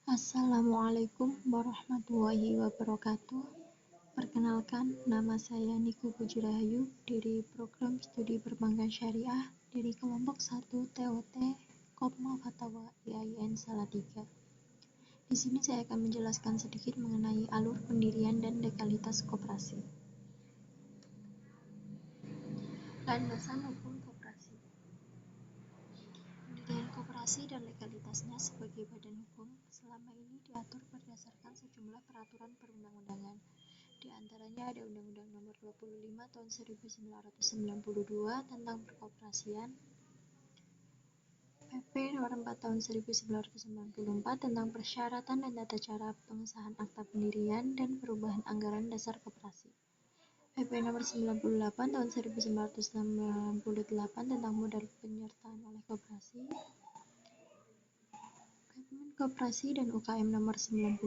Assalamualaikum warahmatullahi wabarakatuh. Perkenalkan, nama saya Niku Puji Rahayu dari Program Studi Perbankan Syariah dari kelompok 1 TOT Kopma Fatwa IAIN Salatiga. Di sini saya akan menjelaskan sedikit mengenai alur pendirian dan legalitas koperasi. Landasan hukum koperasi. Pendirian koperasi dan legalitasnya sebagai badan hukum selama ini diatur berdasarkan sejumlah peraturan perundang-undangan. Di antaranya ada Undang-Undang Nomor 25 Tahun 1992 tentang perkoperasian, PP Nomor 4 Tahun 1994 tentang persyaratan dan tata cara pengesahan akta pendirian dan perubahan anggaran dasar koperasi, PP Nomor 98 Tahun 1998 tentang modal penyertaan oleh koperasi, Permen Koperasi dan UKM Nomor 98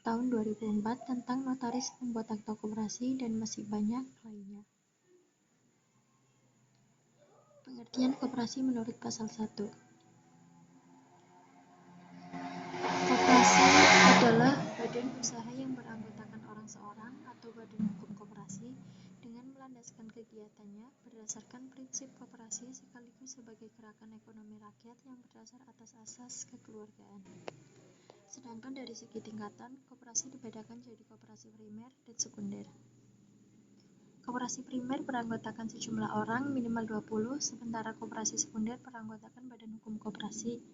Tahun 2004 tentang notaris pembuat akta koperasi dan masih banyak lainnya. Pengertian koperasi menurut pasal 1. Koperasi adalah badan usaha yang beranggotakan orang seorang atau badan hukum koperasi dengan melandaskan kegiatannya berdasarkan prinsip koperasi sekaligus sebagai gerakan ekonomi rakyat yang berdasar atas asas kekeluargaan. Sedangkan dari segi tingkatan, koperasi dibedakan jadi koperasi primer dan sekunder. Koperasi primer beranggotakan sejumlah orang minimal 20, sementara koperasi sekunder beranggotakan badan hukum koperasi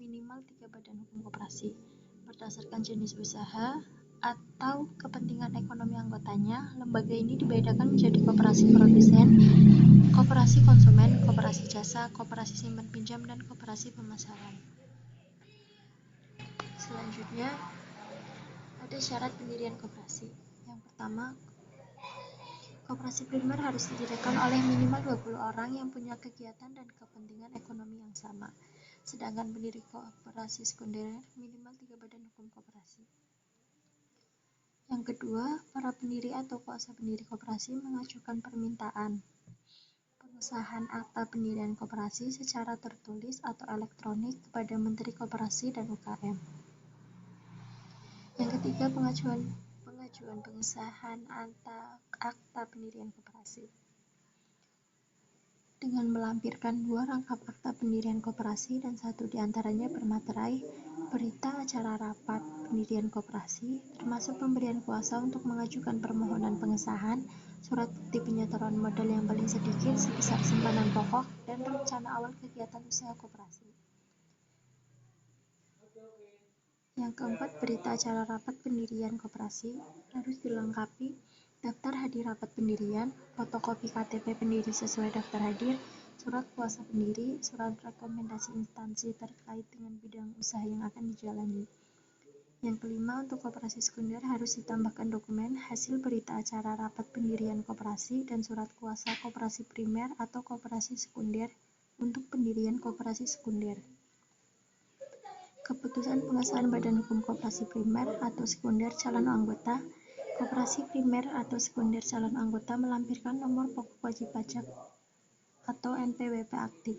minimal 3 badan hukum koperasi. Berdasarkan jenis usaha atau kepentingan ekonomi anggotanya, lembaga ini dibedakan menjadi koperasi produsen, koperasi konsumen, koperasi jasa, koperasi simpan pinjam, dan koperasi pemasaran. Selanjutnya, ada syarat pendirian koperasi. Yang pertama, koperasi primer harus didirikan oleh minimal 20 orang yang punya kegiatan dan kepentingan ekonomi yang sama. Sedangkan pendiri koperasi sekunder minimal 3 badan hukum koperasi. Yang kedua, para pendiri atau kuasa pendiri koperasi mengajukan permintaan pengesahan akta pendirian koperasi secara tertulis atau elektronik kepada Menteri Koperasi dan UKM. Yang ketiga, pengajuan pengesahan akta pendirian koperasi dengan melampirkan 2 rangkap akta pendirian koperasi dan 1 diantaranya bermaterai berita acara rapat pendirian koperasi, termasuk pemberian kuasa untuk mengajukan permohonan pengesahan, surat bukti penyetoran modal yang paling sedikit sebesar simpanan pokok, dan rencana awal kegiatan usaha koperasi. Yang keempat, berita acara rapat pendirian koperasi harus dilengkapi daftar hadir rapat pendirian, fotokopi KTP pendiri sesuai daftar hadir, surat kuasa pendiri, surat rekomendasi instansi terkait dengan bidang usaha yang akan dijalani. Yang kelima, untuk koperasi sekunder harus ditambahkan dokumen hasil berita acara rapat pendirian koperasi dan surat kuasa koperasi primer atau koperasi sekunder untuk pendirian koperasi sekunder. Keputusan pengesahan badan hukum koperasi primer atau sekunder calon anggota. Koperasi primer atau sekunder calon anggota melampirkan nomor pokok wajib pajak atau NPWP aktif.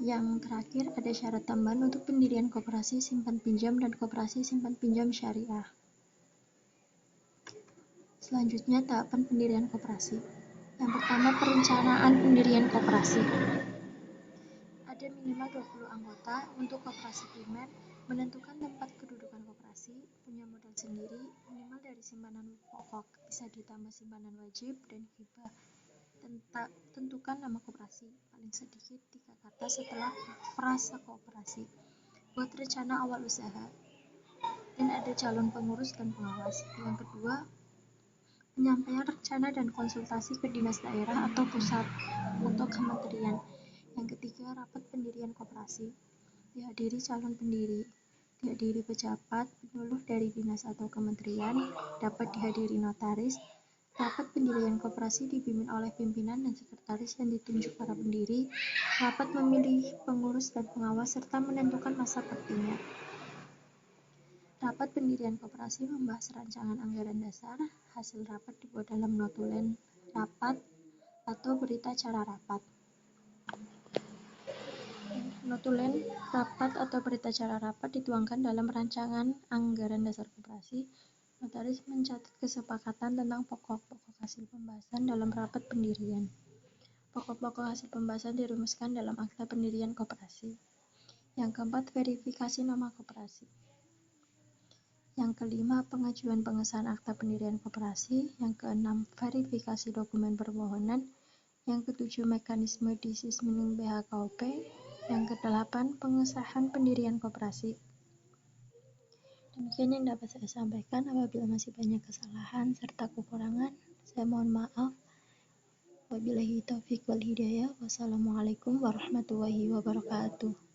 Yang terakhir, ada syarat tambahan untuk pendirian koperasi simpan pinjam dan koperasi simpan pinjam syariah. Selanjutnya, tahapan pendirian koperasi. Yang pertama, perencanaan pendirian koperasi. Ada minimal 20 anggota. Untuk koperasi primer, menentukan tempat kedudukan koperasi, punya modal sendiri, minimal dari simpanan pokok, bisa ditambah simpanan wajib dan hibah. Tentukan nama koperasi, paling sedikit 3 kata setelah frasa koperasi. Buat rencana awal usaha. Dan ada calon pengurus dan pengawas. Yang kedua, penyampaian rencana dan konsultasi ke dinas daerah atau pusat atau kementerian. Yang ketiga, rapat pendirian koperasi. Dihadiri calon pendiri, dihadiri pejabat, penyuluh dari dinas atau kementerian, dapat dihadiri notaris. Rapat pendirian koperasi dipimpin oleh pimpinan dan sekretaris yang ditunjuk para pendiri. Rapat memilih pengurus dan pengawas serta menentukan masa baktinya. Rapat pendirian koperasi membahas rancangan anggaran dasar. Hasil rapat dibuat dalam notulen rapat atau berita acara rapat. Notulen rapat atau berita acara rapat dituangkan dalam rancangan anggaran dasar koperasi. Notaris mencatat kesepakatan tentang pokok-pokok hasil pembahasan dalam rapat pendirian. Pokok-pokok hasil pembahasan dirumuskan dalam akta pendirian koperasi. Yang keempat, verifikasi nama koperasi. Yang kelima, pengajuan pengesahan akta pendirian koperasi. Yang keenam, verifikasi dokumen permohonan. Yang ketujuh, mekanisme disismining BHKOP. Yang kedelapan, pengesahan pendirian koperasi. Demikian yang dapat saya sampaikan. Apabila masih banyak kesalahan serta kekurangan, saya mohon maaf. Wabillahi taufiq wal hidayah. Wassalamualaikum warahmatullahi wabarakatuh.